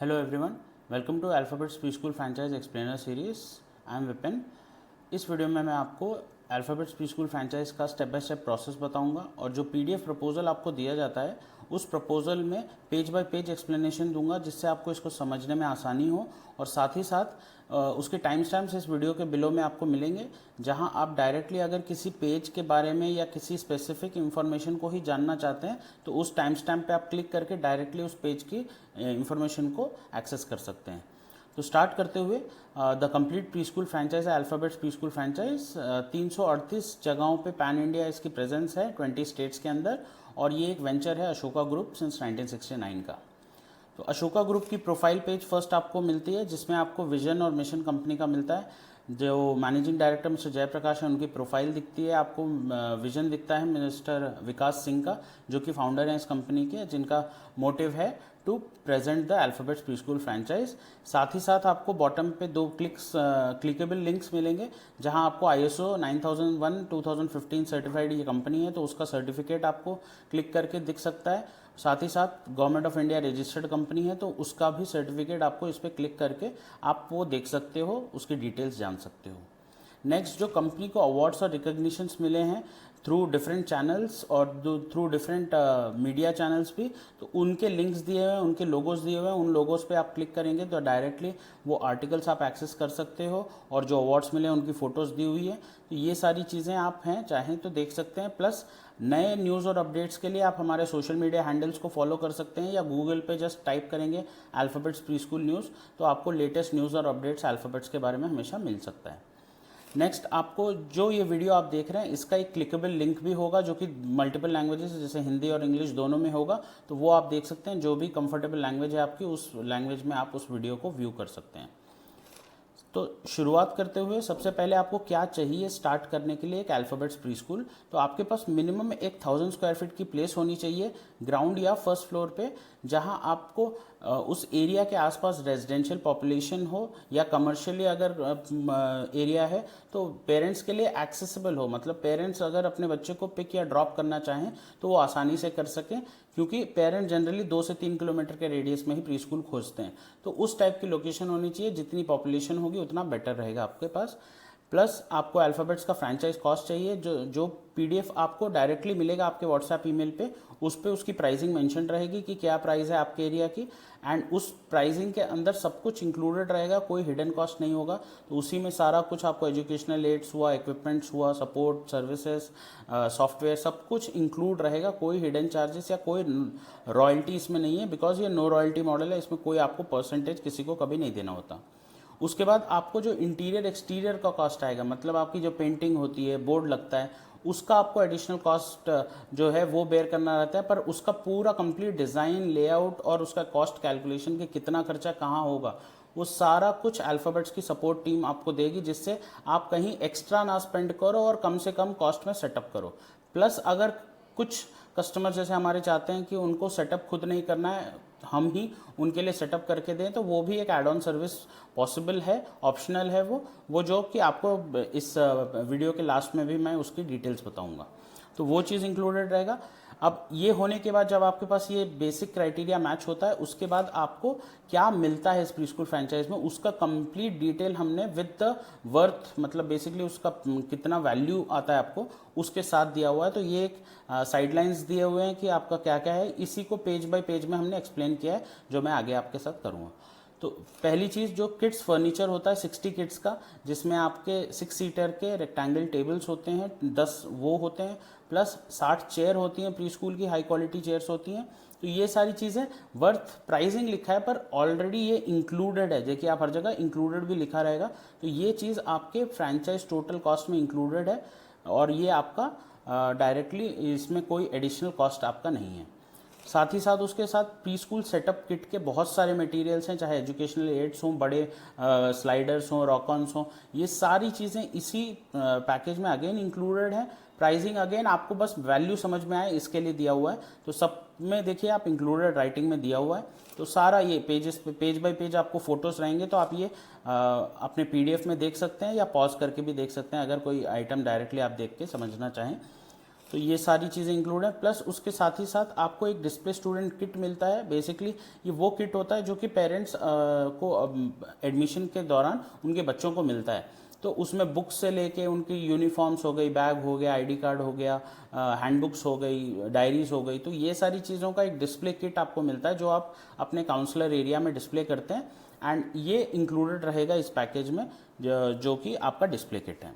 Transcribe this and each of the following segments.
Hello everyone, welcome to Alphabets preschool franchise explainer series. I am Vipin. इस video में मैं आपको अल्फ़ाबेट्स प्रीस्कूल फ्रैंचाइज का स्टेप बाय स्टेप प्रोसेस बताऊंगा और जो पीडीएफ प्रपोजल आपको दिया जाता है उस प्रपोजल में पेज बाय पेज एक्सप्लेनेशन दूंगा जिससे आपको इसको समझने में आसानी हो। और साथ ही साथ उसके टाइम स्टैम्प्स इस वीडियो के बिलो में आपको मिलेंगे, जहां आप डायरेक्टली अगर किसी पेज के बारे में या किसी स्पेसिफिक इंफॉर्मेशन को ही जानना चाहते हैं तो उस टाइम स्टैम्प पे आप क्लिक करके डायरेक्टली उस पेज की इंफॉर्मेशन को एक्सेस कर सकते हैं। तो स्टार्ट करते हुए the complete pre school franchise है अल्फ़ाबेट्स प्री स्कूल फ्रेंचाइज। 338 जगहों पे पैन इंडिया इसकी प्रेजेंस है 20 स्टेट्स के अंदर, और ये एक वेंचर है अशोका ग्रुप सिंस 1969 का। तो अशोका ग्रुप की प्रोफाइल पेज फर्स्ट आपको मिलती है जिसमें आपको विजन और मिशन कंपनी का मिलता है। जो मैनेजिंग डायरेक्टर मिस्टर जयप्रकाश है उनकी प्रोफाइल दिखती है आपको। विजन दिखता है मिस्टर विकास सिंह का, जो कि फाउंडर हैं इस कंपनी के, जिनका मोटिव है to present the Alphabets pre school franchise. साथ ही साथ आपको बॉटम पे दो क्लिकेबल लिंक्स मिलेंगे जहां आपको ISO 9001 2015 सर्टिफाइड ये कंपनी है तो उसका सर्टिफिकेट आपको क्लिक करके दिख सकता है। साथ ही साथ government of India registered company है तो उसका भी सर्टिफिकेट आपको इस पर क्लिक करके आप वो देख सकते हो, उसकी डिटेल्स जान सकते हो। नेक्स्ट, जो कंपनी को अवार्ड्स और रिकग्निशंस मिले हैं थ्रू डिफरेंट चैनल्स और थ्रू डिफरेंट मीडिया चैनल्स भी, तो उनके लिंक्स दिए हुए हैं, उनके लोगोस दिए हुए हैं। उन लोगोस पे आप क्लिक करेंगे तो डायरेक्टली वो आर्टिकल्स आप एक्सेस कर सकते हो, और जो अवार्ड्स मिले हैं उनकी फ़ोटोज़ दी हुई है। तो ये सारी चीज़ें आप हैं चाहें तो देख सकते हैं। प्लस नए न्यूज़ और अपडेट्स के लिए आप हमारे सोशल मीडिया हैंडल्स को फॉलो कर सकते हैं, या गूगल पे जस्ट टाइप करेंगे अल्फ़ाबेट्स प्री स्कूल न्यूज़ तो आपको लेटेस्ट न्यूज़ और अपडेट्स अल्फ़ाबेट्स के बारे में हमेशा मिल सकता है। नेक्स्ट, आपको जो ये वीडियो आप देख रहे हैं इसका एक क्लिकेबल लिंक भी होगा जो कि मल्टीपल लैंग्वेजेस जैसे हिंदी और इंग्लिश दोनों में होगा, तो वो आप देख सकते हैं। जो भी कंफर्टेबल लैंग्वेज है आपकी उस लैंग्वेज में आप उस वीडियो को व्यू कर सकते हैं। तो शुरुआत करते हुए सबसे पहले आपको क्या चाहिए स्टार्ट करने के लिए एक अल्फ़ाबेट्स प्री स्कूल। तो आपके पास मिनिमम 1000 स्क्वायर फीट की प्लेस होनी चाहिए ग्राउंड या फर्स्ट फ्लोर पे, जहां आपको उस एरिया के आसपास रेजिडेंशियल पॉपुलेशन हो या कमर्शियली अगर एरिया है तो पेरेंट्स के लिए एक्सेसिबल हो, मतलब पेरेंट्स अगर अपने बच्चे को पिक या ड्रॉप करना चाहें तो वो आसानी से कर सकें, क्योंकि पेरेंट जनरली 2 से 3 किलोमीटर के रेडियस में ही प्री स्कूल खोजते हैं। तो उस टाइप की लोकेशन होनी चाहिए, जितनी पॉपुलेशन होगी उतना बेटर रहेगा आपके पास। प्लस आपको अल्फ़ाबेट्स का फ्रेंचाइज कॉस्ट चाहिए, जो पीडीएफ आपको डायरेक्टली मिलेगा आपके व्हाट्सएप ईमेल पे, उस पे उसकी प्राइसिंग मेंशन रहेगी कि क्या प्राइस है आपके एरिया की, एंड उस प्राइसिंग के अंदर सब कुछ इंक्लूडेड रहेगा, कोई हिडन कॉस्ट नहीं होगा। तो उसी में सारा कुछ आपको एजुकेशनल एड्स हुआ, इक्विपमेंट्स हुआ, सपोर्ट सर्विसेज, सॉफ्टवेयर, सब कुछ इंक्लूड रहेगा। कोई हिडन चार्जेस या कोई रॉयल्टी इसमें नहीं है, बिकॉज ये नो रॉयल्टी मॉडल है, इसमें कोई आपको परसेंटेज किसी को कभी नहीं देना होता। उसके बाद आपको जो इंटीरियर एक्सटीरियर का कॉस्ट आएगा, मतलब आपकी जो पेंटिंग होती है, बोर्ड लगता है, उसका आपको एडिशनल कॉस्ट जो है वो बेयर करना रहता है, पर उसका पूरा कंप्लीट डिज़ाइन, लेआउट और उसका कॉस्ट कैलकुलेशन कि कितना खर्चा कहाँ होगा, वो सारा कुछ अल्फ़ाबेट्स की सपोर्ट टीम आपको देगी, जिससे आप कहीं एक्स्ट्रा ना स्पेंड करो और कम से कम कॉस्ट में सेटअप करो। प्लस अगर कुछ कस्टमर जैसे हमारे चाहते हैं कि उनको सेटअप खुद नहीं करना है, हम ही उनके लिए सेटअप करके दें, तो वो भी एक एड ऑन सर्विस पॉसिबल है, ऑप्शनल है वो जो कि आपको इस वीडियो के लास्ट में भी मैं उसकी डिटेल्स बताऊंगा। तो वो चीज़ इंक्लूडेड रहेगा। अब ये होने के बाद जब आपके पास ये बेसिक क्राइटेरिया मैच होता है, उसके बाद आपको क्या मिलता है इस प्री स्कूल फ्रेंचाइज में उसका कंप्लीट डिटेल हमने विद द वर्थ, मतलब बेसिकली उसका कितना वैल्यू आता है आपको, उसके साथ दिया हुआ है। तो ये एक साइडलाइंस दिए हुए हैं कि आपका क्या क्या है, इसी को पेज बाय पेज में हमने एक्सप्लेन किया है, जो मैं आगे आपके साथ करूँगा। तो पहली चीज़, जो किड्स फर्नीचर होता है 60 किड्स का, जिसमें आपके 6 सीटर के रेक्टेंगल टेबल्स होते हैं, 10 वो होते हैं, प्लस 60 चेयर होती हैं, प्री स्कूल की हाई क्वालिटी चेयर्स होती हैं। तो ये सारी चीज़ें वर्थ प्राइसिंग लिखा है, पर ऑलरेडी ये इंक्लूडेड है। देखिए आप हर जगह इंक्लूडेड भी लिखा रहेगा, तो ये चीज़ आपके फ्रेंचाइज टोटल कॉस्ट में इंक्लूडेड है, और ये आपका डायरेक्टली इसमें कोई एडिशनल कॉस्ट आपका नहीं है। साथ ही साथ उसके साथ प्री स्कूल सेटअप किट के बहुत सारे मटेरियल्स हैं, चाहे एजुकेशनल एड्स हों, बड़े स्लाइडर्स हों, रॉकॉन्स हों, ये सारी चीज़ें इसी पैकेज में अगेन इंक्लूडेड है। प्राइसिंग अगेन आपको बस वैल्यू समझ में आए इसके लिए दिया हुआ है, तो सब में देखिए आप इंक्लूडेड राइटिंग में दिया हुआ है। तो सारा ये पेजेस पे पेज बाय पेज आपको फोटोज़ रहेंगे, तो आप ये अपने पीडीएफ में देख सकते हैं या पॉज करके भी देख सकते हैं, अगर कोई आइटम डायरेक्टली आप देख के समझना चाहें। तो ये सारी चीज़ें इंक्लूड है। प्लस उसके साथ ही साथ आपको एक डिस्प्ले स्टूडेंट किट मिलता है। बेसिकली ये वो किट होता है जो कि पेरेंट्स को एडमिशन के दौरान उनके बच्चों को मिलता है। तो उसमें बुक्स से लेके उनकी यूनिफॉर्म्स हो गई, बैग हो गया, आईडी कार्ड हो गया, हैंडबुक्स हो गई, डायरीज हो गई, तो ये सारी चीज़ों का एक डिस्प्ले किट आपको मिलता है जो आप अपने काउंसलर एरिया में डिस्प्ले करते हैं। एंड ये इंक्लूडेड रहेगा इस पैकेज में जो कि आपका डिस्प्ले किट है।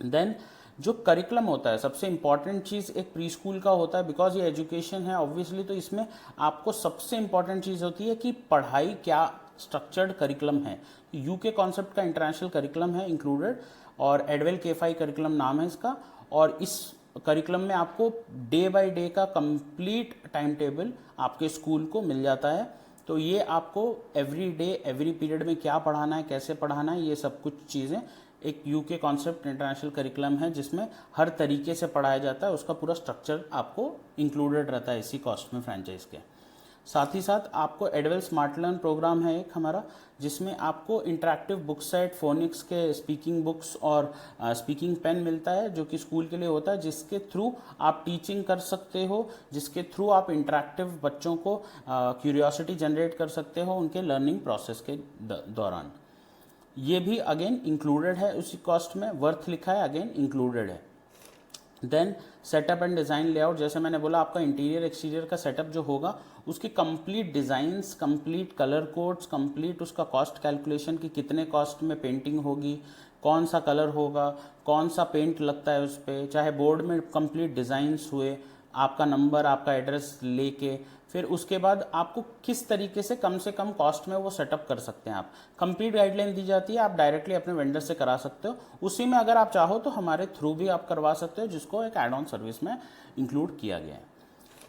देन जो करिकुलम होता है, सबसे इंपॉर्टेंट चीज़ एक प्री स्कूल का होता है, बिकॉज ये एजुकेशन है ऑब्वियसली, तो इसमें आपको सबसे इंपॉर्टेंट चीज़ होती है कि पढ़ाई क्या स्ट्रक्चर्ड करिकुलम है। यूके कॉन्सेप्ट का इंटरनेशनल करिकुलम है इंक्लूडेड, और एडवेल K5 करिकुलम नाम है इसका। और इस करिकुलम में आपको डे बाय डे का कंप्लीट टाइम टेबल आपके स्कूल को मिल जाता है। तो ये आपको एवरी डे एवरी पीरियड में क्या पढ़ाना है, कैसे पढ़ाना है, ये सब कुछ चीज़ें एक यूके कॉन्सेप्ट इंटरनेशनल करिकुलम है जिसमें हर तरीके से पढ़ाया जाता है। उसका पूरा स्ट्रक्चर आपको इंक्लूडेड रहता है इसी कॉस्ट में फ्रेंचाइज के। साथ ही साथ आपको एडवेल स्मार्ट लर्न प्रोग्राम है एक हमारा, जिसमें आपको इंटरेक्टिव बुक सेट, फोनिक्स के स्पीकिंग बुक्स और स्पीकिंग पेन मिलता है जो कि स्कूल के लिए होता है, जिसके थ्रू आप टीचिंग कर सकते हो, जिसके थ्रू आप इंटरेक्टिव बच्चों को क्यूरियोसिटी जनरेट कर सकते हो उनके लर्निंग प्रोसेस के दौरान। ये भी अगेन इंक्लूडेड है उसी कॉस्ट में, वर्थ लिखा है अगेन इंक्लूडेड है। Then setup and design layout, जैसे मैंने बोला आपका इंटीरियर एक्सटीरियर का सेटअप जो होगा उसकी complete designs, complete colour codes, complete उसका कॉस्ट कैलकुलेशन कि कितने कॉस्ट में पेंटिंग होगी, कौन सा कलर होगा, कौन सा पेंट लगता है उस पर, चाहे बोर्ड में कंप्लीट डिज़ाइंस हुए, आपका नंबर, आपका एड्रेस लेके, फिर उसके बाद आपको किस तरीके से कम कॉस्ट में वो सेटअप कर सकते हैं। आप कंप्लीट गाइडलाइन दी जाती है, आप डायरेक्टली अपने वेंडर से करा सकते हो। उसी में अगर आप चाहो तो हमारे थ्रू भी आप करवा सकते हो, जिसको एक एड ऑन सर्विस में इंक्लूड किया गया है।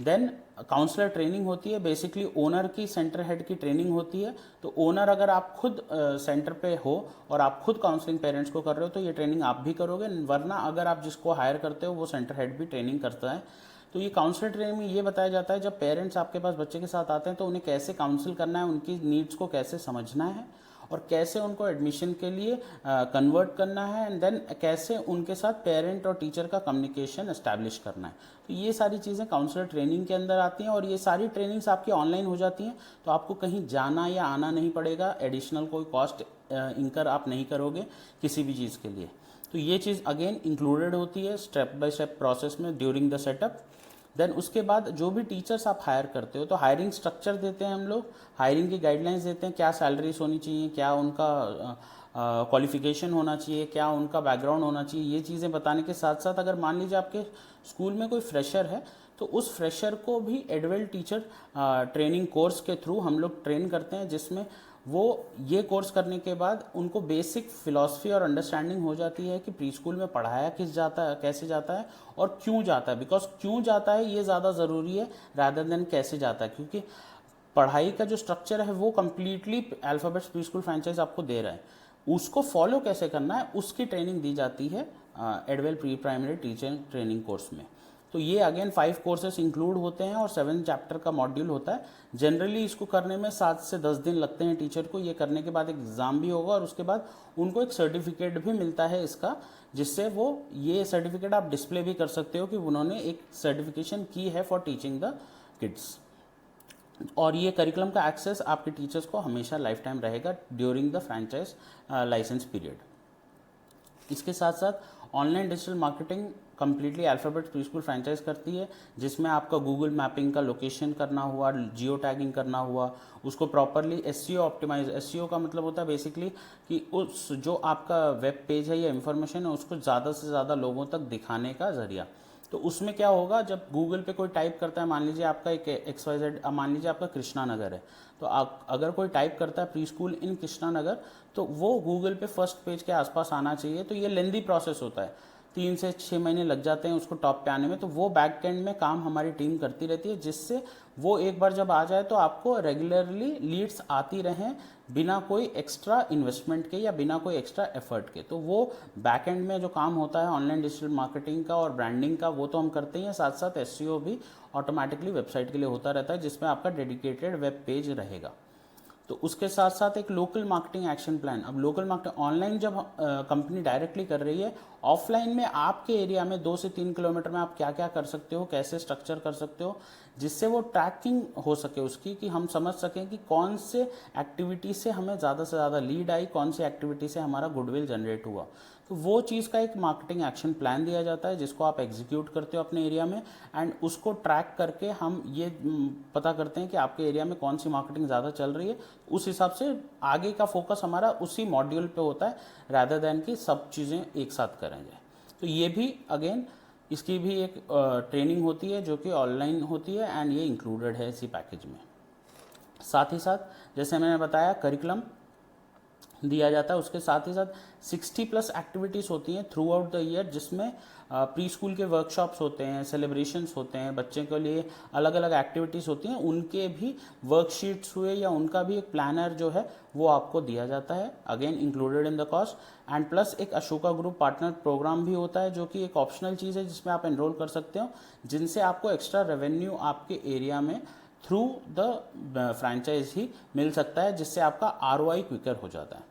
देन काउंसलर ट्रेनिंग होती है, बेसिकली ओनर की, सेंटर हेड की ट्रेनिंग होती है। तो ओनर अगर आप खुद सेंटर पे हो और आप खुद काउंसलिंग पेरेंट्स को कर रहे हो तो ये ट्रेनिंग आप भी करोगे, वरना अगर आप जिसको हायर करते हो वो सेंटर हेड भी ट्रेनिंग करता है। तो ये काउंसलर ट्रेनिंग में ये बताया जाता है जब पेरेंट्स आपके पास बच्चे के साथ आते हैं तो उन्हें कैसे काउंसिल करना है, उनकी नीड्स को कैसे समझना है और कैसे उनको एडमिशन के लिए कन्वर्ट करना है, एंड देन कैसे उनके साथ पेरेंट और टीचर का कम्युनिकेशन एस्टैब्लिश करना है। तो ये सारी चीज़ें काउंसलर ट्रेनिंग के अंदर आती हैं, और ये सारी ट्रेनिंग्स आपकी ऑनलाइन हो जाती हैं, तो आपको कहीं जाना या आना नहीं पड़ेगा, एडिशनल कोई कॉस्ट इंकर आप नहीं करोगे किसी भी चीज़ के लिए। तो ये चीज़ अगेन इंक्लूडेड होती है स्टेप बाय स्टेप प्रोसेस में ड्यूरिंग द सेटअप। देन उसके बाद जो भी टीचर्स आप हायर करते हो तो हायरिंग स्ट्रक्चर देते हैं हम लोग, हायरिंग की गाइडलाइंस देते हैं, क्या सैलरीज होनी चाहिए, क्या उनका क्वालिफिकेशन होना चाहिए, क्या उनका बैकग्राउंड होना चाहिए। ये चीज़ें बताने के साथ साथ अगर मान लीजिए आपके स्कूल में कोई फ्रेशर है तो उस फ्रेशर को भी एडवेल टीचर ट्रेनिंग कोर्स के थ्रू हम लोग ट्रेन करते हैं, जिसमें वो ये कोर्स करने के बाद उनको बेसिक फिलॉसफी और अंडरस्टैंडिंग हो जाती है कि प्री स्कूल में पढ़ाया किस जाता है, कैसे जाता है और क्यों जाता है। बिकॉज क्यों जाता है ये ज़्यादा ज़रूरी है रादर देन कैसे जाता है, क्योंकि पढ़ाई का जो स्ट्रक्चर है वो completely Alphabets pre school franchise आपको दे रहा है, उसको फॉलो कैसे करना है उसकी ट्रेनिंग दी जाती है एडवेल pre primary teacher training course में। तो ये अगेन 5 कोर्सेस इंक्लूड होते हैं और 7 चैप्टर का मॉड्यूल होता है। जनरली इसको करने में 7 से 10 दिन लगते हैं टीचर को। ये करने के बाद एक एग्ज़ाम भी होगा और उसके बाद उनको एक सर्टिफिकेट भी मिलता है इसका, जिससे वो ये सर्टिफिकेट आप डिस्प्ले भी कर सकते हो कि उन्होंने एक सर्टिफिकेशन की है फॉर टीचिंग द किड्स। और ये करिकुलम का एक्सेस आपके टीचर्स को हमेशा लाइफ टाइम रहेगा during the franchise license period. इसके साथ साथ online digital marketing completely Alphabets pre school franchise करती है, जिसमें आपका गूगल मैपिंग का लोकेशन करना हुआ, जियो टैगिंग करना हुआ, उसको प्रॉपरली एसईओ ऑप्टिमाइज। एसईओ का मतलब होता है बेसिकली कि उस जो आपका वेब पेज है या इन्फॉर्मेशन है उसको ज़्यादा से ज़्यादा लोगों तक दिखाने का ज़रिया। तो उसमें क्या होगा, जब गूगल पे कोई टाइप करता है, मान लीजिए आपका एक XYZ, मान लीजिए आपका कृष्णा नगर है, तो आप अगर कोई टाइप करता है प्री स्कूल इन कृष्णा नगर तो वो गूगल पे फर्स्ट पेज के आसपास आना चाहिए। तो ये लेंदी प्रोसेस होता है, 3 से 6 महीने लग जाते हैं उसको टॉप पे आने में। तो वो बैक एंड में काम हमारी टीम करती रहती है, जिससे वो एक बार जब आ जाए तो आपको रेगुलरली लीड्स आती रहें बिना कोई एक्स्ट्रा इन्वेस्टमेंट के या बिना कोई एक्स्ट्रा एफर्ट के। तो वो बैक एंड में जो काम होता है ऑनलाइन डिजिटल मार्केटिंग का और ब्रांडिंग का, वो तो हम करते ही हैं, साथ साथ एसईओ भी ऑटोमेटिकली वेबसाइट के लिए होता रहता है, जिसमें आपका डेडिकेटेड वेब पेज रहेगा। तो उसके साथ साथ एक लोकल मार्केटिंग एक्शन प्लान। अब लोकल मार्केटिंग ऑनलाइन जब कंपनी डायरेक्टली कर रही है, ऑफलाइन में आपके एरिया में 2 से 3 किलोमीटर में आप क्या क्या कर सकते हो, कैसे स्ट्रक्चर कर सकते हो, जिससे वो ट्रैकिंग हो सके उसकी, कि हम समझ सकें कि कौन से एक्टिविटी से हमें ज़्यादा से ज़्यादा लीड आई, कौन सी एक्टिविटी से हमारा गुडविल जनरेट हुआ। तो वो चीज़ का एक मार्केटिंग एक्शन प्लान दिया जाता है जिसको आप एग्जीक्यूट करते हो अपने एरिया में, एंड उसको ट्रैक करके हम ये पता करते हैं कि आपके एरिया में कौन सी मार्केटिंग ज़्यादा चल रही है। उस हिसाब से आगे का फोकस हमारा उसी मॉड्यूल पे होता है, रादर दैन कि सब चीज़ें एक साथ करेंगे। तो ये भी अगेन इसकी भी एक ट्रेनिंग होती है जो कि ऑनलाइन होती है, एंड ये इंक्लूडेड है इसी पैकेज में। साथ ही साथ जैसे मैंने बताया करिकुलम दिया जाता है, उसके साथ ही साथ 60+ एक्टिविटीज़ होती हैं थ्रू आउट द ईयर, जिसमें प्री स्कूल के वर्कशॉप्स होते हैं, सेलिब्रेशंस होते हैं, बच्चे के लिए अलग अलग एक्टिविटीज़ होती हैं, उनके भी वर्कशीट्स हुए या उनका भी एक प्लानर जो है वो आपको दिया जाता है, again included in the cost. And plus एक अशोका ग्रुप पार्टनर प्रोग्राम भी होता है जो कि एक ऑप्शनल चीज़ है जिसमें आप एनरोल कर सकते हो, जिनसे आपको एक्स्ट्रा रेवेन्यू आपके एरिया में थ्रू द फ्रेंचाइज ही मिल सकता है, जिससे आपका ROI क्विकर हो जाता है।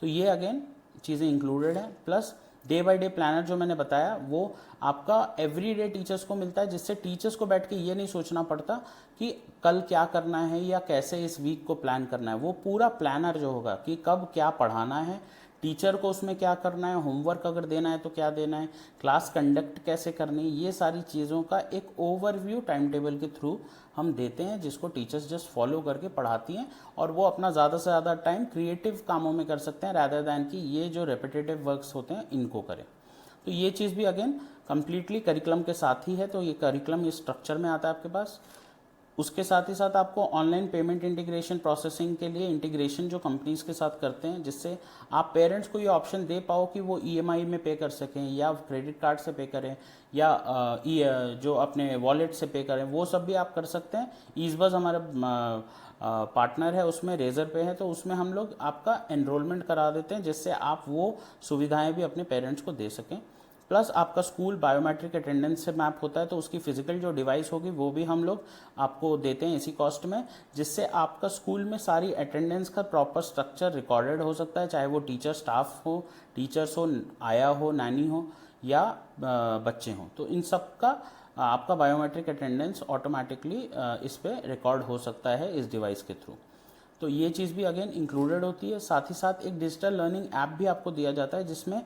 तो ये अगेन चीज़ें इंक्लूडेड है। Plus day by day planner जो मैंने बताया वो आपका एवरी डे टीचर्स को मिलता है, जिससे टीचर्स को बैठ के ये नहीं सोचना पड़ता कि कल क्या करना है या कैसे इस वीक को प्लान करना है। वो पूरा प्लानर जो होगा कि कब क्या पढ़ाना है, टीचर को उसमें क्या करना है, होमवर्क अगर देना है तो क्या देना है, क्लास कंडक्ट कैसे करनी है, ये सारी चीज़ों का एक ओवरव्यू टाइम टेबल के थ्रू हम देते हैं, जिसको टीचर्स जस्ट फॉलो करके पढ़ाती हैं, और वो अपना ज़्यादा से ज़्यादा टाइम क्रिएटिव कामों में कर सकते हैं, रादर दैन कि ये जो रेपिटेटिव वर्क्स होते हैं इनको करें। तो ये चीज़ भी अगेन कम्प्लीटली करिकुलम के साथ ही है। तो ये करिकुलम इस स्ट्रक्चर में आता है आपके पास। उसके साथ ही साथ आपको ऑनलाइन पेमेंट इंटीग्रेशन प्रोसेसिंग के लिए इंटीग्रेशन जो कंपनीज़ के साथ करते हैं, जिससे आप पेरेंट्स को ये ऑप्शन दे पाओ कि वो EMI में पे कर सकें, या क्रेडिट कार्ड से पे करें, या जो अपने वॉलेट से पे करें, वो सब भी आप कर सकते हैं। ईज़बज़ हमारा पार्टनर है, उसमें रेजर पे है, तो उसमें हम लोग आपका एनरोलमेंट करा देते हैं, जिससे आप वो सुविधाएँ भी अपने पेरेंट्स को दे सकें। प्लस आपका स्कूल बायोमेट्रिक अटेंडेंस से मैप होता है, तो उसकी फिजिकल जो डिवाइस होगी वो भी हम लोग आपको देते हैं इसी कॉस्ट में, जिससे आपका स्कूल में सारी अटेंडेंस का प्रॉपर स्ट्रक्चर रिकॉर्डेड हो सकता है, चाहे वो टीचर स्टाफ हो, टीचर्स हो, आया हो, नानी हो, या बच्चे हों। तो इन सब का आपका बायोमेट्रिक अटेंडेंस ऑटोमेटिकली इस पर रिकॉर्ड हो सकता है इस डिवाइस के थ्रू। तो ये चीज़ भी अगेन इंक्लूडेड होती है। साथ ही साथ एक डिजिटल लर्निंग ऐप भी आपको दिया जाता है, जिसमें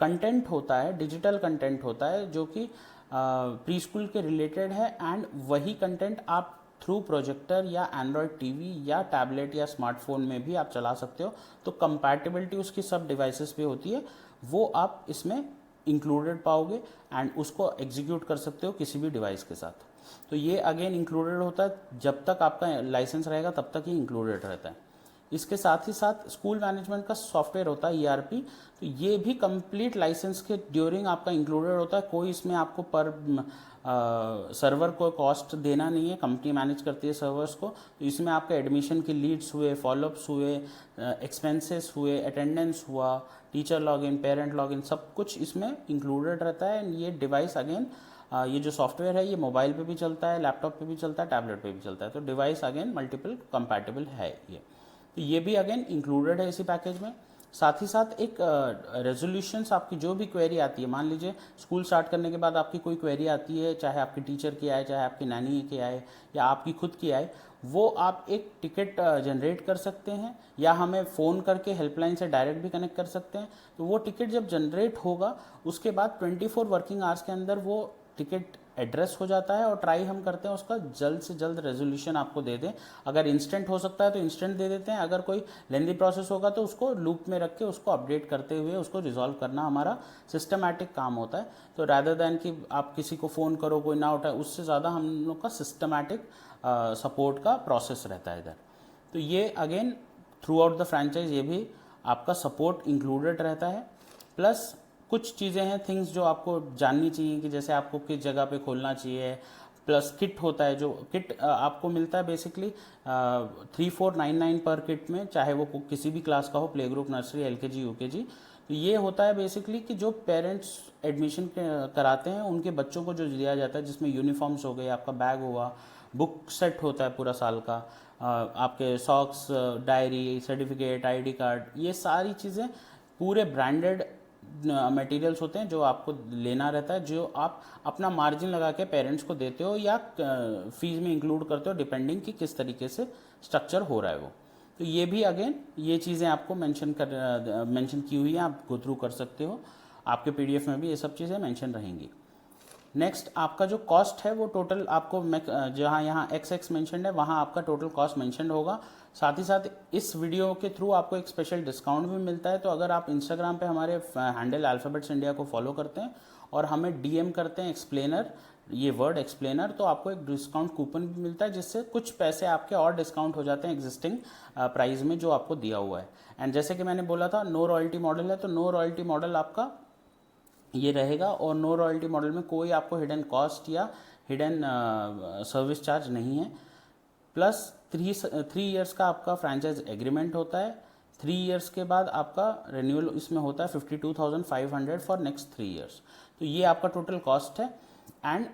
कंटेंट होता है, डिजिटल कंटेंट होता है, जो कि प्री स्कूल के रिलेटेड है, एंड वही कंटेंट आप थ्रू प्रोजेक्टर या एंड्रॉयड टीवी या टैबलेट या स्मार्टफोन में भी आप चला सकते हो। तो कंपैटिबिलिटी उसकी सब डिवाइसेस पे होती है, वो आप इसमें इंक्लूडेड पाओगे, एंड उसको एग्जीक्यूट कर सकते हो किसी भी डिवाइस के साथ। तो ये अगेन इंक्लूडेड होता है, जब तक आपका लाइसेंस रहेगा तब तक ही इंक्लूडेड रहता है। इसके साथ ही साथ स्कूल मैनेजमेंट का सॉफ्टवेयर होता है ERP, तो ये भी कंप्लीट लाइसेंस के ड्यूरिंग आपका इंक्लूडेड होता है। कोई इसमें आपको पर सर्वर को कॉस्ट देना नहीं है, कंपनी मैनेज करती है सर्वर्स को। तो इसमें आपका एडमिशन की लीड्स हुए, फॉलोअप्स हुए, एक्सपेंसेस हुए, अटेंडेंस हुआ, टीचर लॉगिन, पेरेंट लॉगिन, सब कुछ इसमें इंक्लूडेड रहता है। ये डिवाइस अगेन ये जो सॉफ्टवेयर है ये मोबाइल पे भी चलता है, लैपटॉप पे भी चलता है, टैबलेट पे भी चलता है। तो डिवाइस अगेन मल्टीपल कंपैटिबल है ये। तो ये भी अगेन इंक्लूडेड है इसी पैकेज में। साथ ही साथ एक रेजोल्यूशंस आपकी जो भी क्वेरी आती है, मान लीजिए स्कूल स्टार्ट करने के बाद आपकी कोई क्वेरी आती है, चाहे आपकी टीचर की आए, चाहे आपकी नानी की आए, या आपकी खुद की आए, वो आप एक टिकट जनरेट कर सकते हैं, या हमें फ़ोन करके हेल्पलाइन से डायरेक्ट भी कनेक्ट कर सकते हैं। तो वो टिकट जब जनरेट होगा उसके बाद 24 वर्किंग आवर्स के अंदर वो टिकट एड्रेस हो जाता है, और ट्राई हम करते हैं उसका जल्द से जल्द रेजोल्यूशन आपको दे दें। अगर इंस्टेंट हो सकता है तो इंस्टेंट दे देते हैं, अगर कोई लेंदी प्रोसेस होगा तो उसको लूप में रख के उसको अपडेट करते हुए उसको रिजॉल्व करना हमारा सिस्टमैटिक काम होता है। तो रैदर दैन कि आप किसी को फ़ोन करो कोई ना उठाए, उससे ज़्यादा हम लोग का सिस्टमैटिक सपोर्ट का प्रोसेस रहता है इधर। तो ये again through out the franchise ये भी आपका सपोर्ट इंक्लूडेड रहता है। प्लस कुछ चीज़ें हैं, थिंग्स जो आपको जाननी चाहिए, कि जैसे आपको किस जगह पे खोलना चाहिए। प्लस किट होता है, जो किट आपको मिलता है बेसिकली 3499 पर किट में, चाहे वो किसी भी क्लास का हो, play group, nursery, LKG, UKG। तो ये होता है बेसिकली कि जो पेरेंट्स एडमिशन कराते हैं उनके बच्चों को जो दिया जाता है, जिसमें यूनिफॉर्म्स हो गए, आपका बैग हुआ, बुक सेट होता है पूरा साल का, आपके socks, diary, certificate, ID card, ये सारी चीज़ें पूरे ब्रांडेड मटेरियल्स होते हैं जो आपको लेना रहता है, जो आप अपना मार्जिन लगा के पेरेंट्स को देते हो या फीस में इंक्लूड करते हो, डिपेंडिंग कि किस तरीके से स्ट्रक्चर हो रहा है वो। तो ये भी अगेन ये चीज़ें आपको मेंशन की हुई है, आप गो थ्रू कर सकते हो। आपके पीडीएफ में भी ये सब चीज़ें मेंशन रहेंगी। नेक्स्ट आपका जो कॉस्ट है वो टोटल आपको जहाँ यहाँ एक्स मेंशनड है वहाँ आपका टोटल कॉस्ट मेंशनड होगा। साथ ही साथ इस वीडियो के थ्रू आपको एक स्पेशल डिस्काउंट भी मिलता है। तो अगर आप इंस्टाग्राम पे हमारे हैंडल अल्फ़ाबेट्स इंडिया को फॉलो करते हैं और हमें डीएम करते हैं एक्सप्लेनर, ये वर्ड एक्सप्लेनर, तो आपको एक डिस्काउंट कूपन भी मिलता है, जिससे कुछ पैसे आपके और डिस्काउंट हो जाते हैं एग्जिस्टिंग प्राइस में जो आपको दिया हुआ है। एंड जैसे कि मैंने बोला था नो रॉयल्टी मॉडल है, तो नो रॉयल्टी मॉडल आपका ये रहेगा और नो रॉयल्टी मॉडल में कोई आपको हिडन कॉस्ट या हिडन सर्विस चार्ज नहीं है। प्लस 3 इयर्स का आपका फ्रेंचाइज एग्रीमेंट होता है। 3 इयर्स के बाद आपका रिन्यूअल इसमें होता है 52,500 फॉर नेक्स्ट 3 इयर्स। तो ये आपका टोटल कॉस्ट है। एंड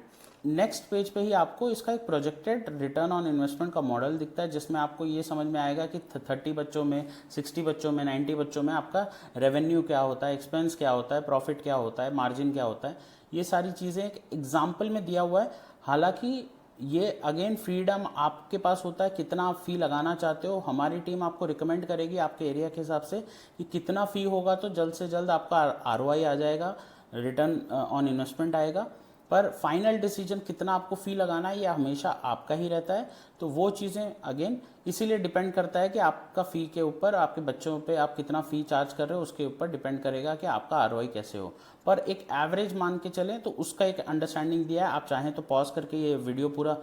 नेक्स्ट पेज पे ही आपको इसका एक प्रोजेक्टेड रिटर्न ऑन इन्वेस्टमेंट का मॉडल दिखता है, जिसमें आपको ये समझ में आएगा कि 30 बच्चों में, 60 बच्चों में, 90 बच्चों में आपका रेवेन्यू क्या होता है, एक्सपेंस क्या होता है, प्रॉफिट क्या होता है, मार्जिन क्या होता है। ये सारी चीज़ें एक एग्जाम्पल में दिया हुआ है। हालांकि ये अगेन फ्रीडम आपके पास होता है कितना आप फ़ी लगाना चाहते हो। हमारी टीम आपको रिकमेंड करेगी आपके एरिया के हिसाब से कि कितना फ़ी होगा तो जल्द से जल्द आपका ROI आ जाएगा, रिटर्न ऑन इन्वेस्टमेंट आएगा। पर फाइनल डिसीजन कितना आपको फ़ी लगाना है ये हमेशा आपका ही रहता है। तो वो चीज़ें अगेन इसीलिए डिपेंड करता है कि आपका फ़ी के ऊपर, आपके बच्चों पे आप कितना फ़ी चार्ज कर रहे हो उसके ऊपर डिपेंड करेगा कि आपका ROI कैसे हो। पर एक एवरेज मान के चलें तो उसका एक अंडरस्टैंडिंग दिया है। आप चाहें तो पॉज करके ये वीडियो पूरा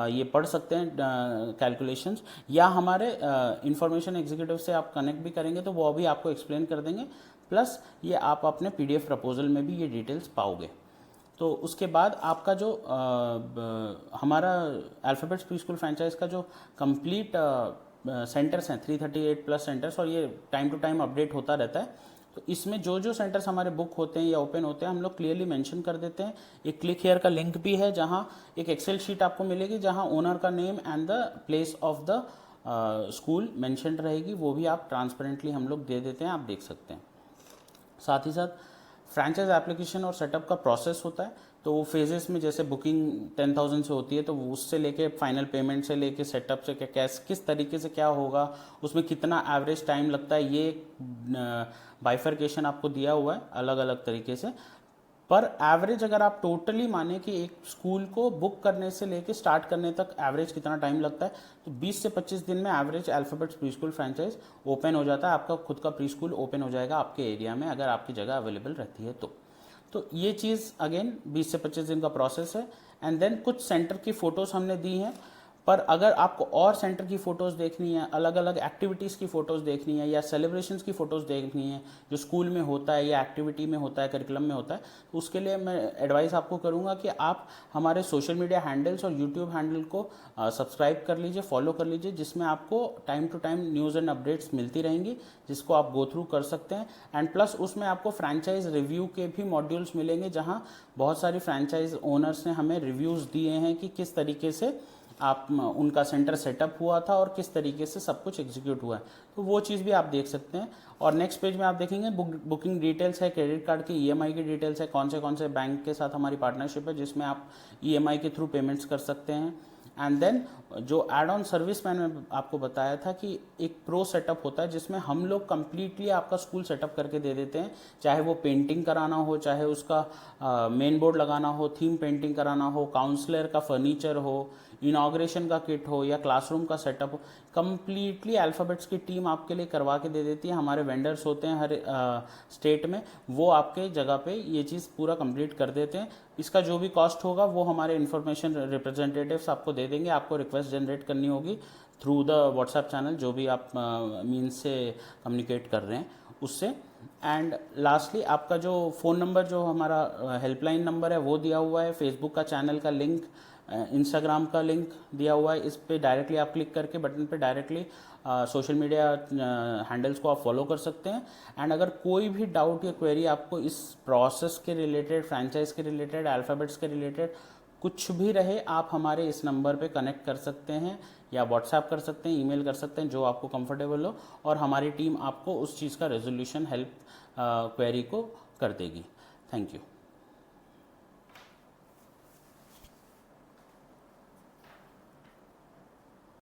ये पढ़ सकते हैं कैलकुलेशंस, या हमारे इंफॉर्मेशन एग्जीक्यूटिव से आप कनेक्ट भी करेंगे तो वो भी आपको एक्सप्लेन कर देंगे। प्लस ये आप अपने PDF प्रपोजल में भी ये डिटेल्स पाओगे। तो उसके बाद आपका जो हमारा अल्फ़ाबेट्स प्री स्कूल फ्रेंचाइज का जो कंप्लीट सेंटर्स हैं 338 प्लस सेंटर्स, और ये टाइम टू टाइम अपडेट होता रहता है। तो इसमें जो जो सेंटर्स हमारे बुक होते हैं या ओपन होते हैं हम लोग क्लियरली मेंशन कर देते हैं। एक क्लिक हियर का लिंक भी है जहां एक एक्सेल शीट आपको मिलेगी जहां ओनर का name and the place of the school mention रहेगी, वो भी आप ट्रांसपेरेंटली हम लोग दे देते हैं, आप देख सकते हैं। साथ ही साथ फ्रेंचाइज एप्लीकेशन और सेटअप का प्रोसेस होता है। तो वो फेजेस में जैसे बुकिंग 10,000 से होती है तो उससे लेके फाइनल पेमेंट से लेके सेटअप से किस तरीके से क्या होगा, उसमें कितना एवरेज टाइम लगता है, ये बाइफरकेशन आपको दिया हुआ है अलग अलग तरीके से। पर एवरेज अगर आप टोटली माने कि एक स्कूल को बुक करने से लेके स्टार्ट करने तक एवरेज कितना टाइम लगता है, तो 20 से 25 दिन में average alphabets pre school franchise open हो जाता है। आपका खुद का प्री स्कूल ओपन हो जाएगा आपके एरिया में अगर आपकी जगह अवेलेबल रहती है तो ये चीज़ अगेन 20 से 25 दिन का प्रोसेस है। एंड देन कुछ सेंटर की फ़ोटोज़ हमने दी हैं, पर अगर आपको और सेंटर की फ़ोटोज़ देखनी है, अलग अलग एक्टिविटीज़ की फ़ोटोज़ देखनी है या सेलिब्रेशंस की फ़ोटोज़ देखनी है जो स्कूल में होता है या एक्टिविटी में होता है, करिकुलम में होता है, तो उसके लिए मैं एडवाइस आपको करूँगा कि आप हमारे सोशल मीडिया हैंडल्स और यूट्यूब हैंडल को सब्सक्राइब कर लीजिए, फॉलो कर लीजिए, जिसमें आपको time to time news and updates मिलती रहेंगी जिसको आप गो थ्रू कर सकते हैं। एंड प्लस उसमें आपको फ्रेंचाइज रिव्यू के भी मॉड्यूल्स मिलेंगे जहाँ बहुत सारी फ्रेंचाइज ओनर्स ने हमें रिव्यूज़ दिए हैं कि किस तरीके से आप उनका सेंटर सेटअप हुआ था और किस तरीके से सब कुछ एग्जीक्यूट हुआ है, तो वो चीज़ भी आप देख सकते हैं। और नेक्स्ट पेज में आप देखेंगे बुकिंग डिटेल्स है, क्रेडिट कार्ड की EMI की डिटेल्स है, कौन से बैंक के साथ हमारी पार्टनरशिप है जिसमें आप EMI के थ्रू पेमेंट्स कर सकते हैं। एंड देन जो एड ऑन सर्विस मैंने आपको बताया था कि एक प्रो सेटअप होता है जिसमें हम लोग कम्प्लीटली आपका स्कूल सेटअप करके दे देते हैं, चाहे वो पेंटिंग कराना हो, चाहे उसका मेन बोर्ड लगाना हो, थीम पेंटिंग कराना हो, काउंसलर का फर्नीचर हो, इनाग्रेशन का किट हो या क्लासरूम का सेटअप हो, कम्प्लीटली अल्फ़ाबेट्स की टीम आपके लिए करवा के दे देती है। हमारे वेंडर्स होते हैं हर स्टेट में, वो आपके जगह पे ये चीज़ पूरा कंप्लीट कर देते हैं। इसका जो भी कॉस्ट होगा वो हमारे इन्फॉर्मेशन रिप्रेजेंटेटिव्स आपको दे देंगे। आपको रिक्वेस्ट जनरेट करनी होगी थ्रू द व्हाट्सएप चैनल जो भी आप मीन्स से कम्युनिकेट कर रहे हैं उससे। एंड लास्टली आपका जो फ़ोन नंबर, जो हमारा हेल्पलाइन नंबर है वो दिया हुआ है, फेसबुक का चैनल का लिंक, इंस्टाग्राम का लिंक दिया हुआ है। इस पे डायरेक्टली आप क्लिक करके बटन पे डायरेक्टली सोशल मीडिया हैंडल्स को आप फॉलो कर सकते हैं। एंड अगर कोई भी डाउट या क्वेरी आपको इस प्रोसेस के रिलेटेड, फ्रेंचाइज के रिलेटेड, अल्फ़ाबेट्स के रिलेटेड कुछ भी रहे, आप हमारे इस नंबर पे कनेक्ट कर सकते हैं या व्हाट्सएप कर सकते हैं, ईमेल कर सकते हैं, जो आपको कंफर्टेबल हो, और हमारी टीम आपको उस चीज़ का रेजोल्यूशन हेल्प क्वेरी को कर देगी। Thank you.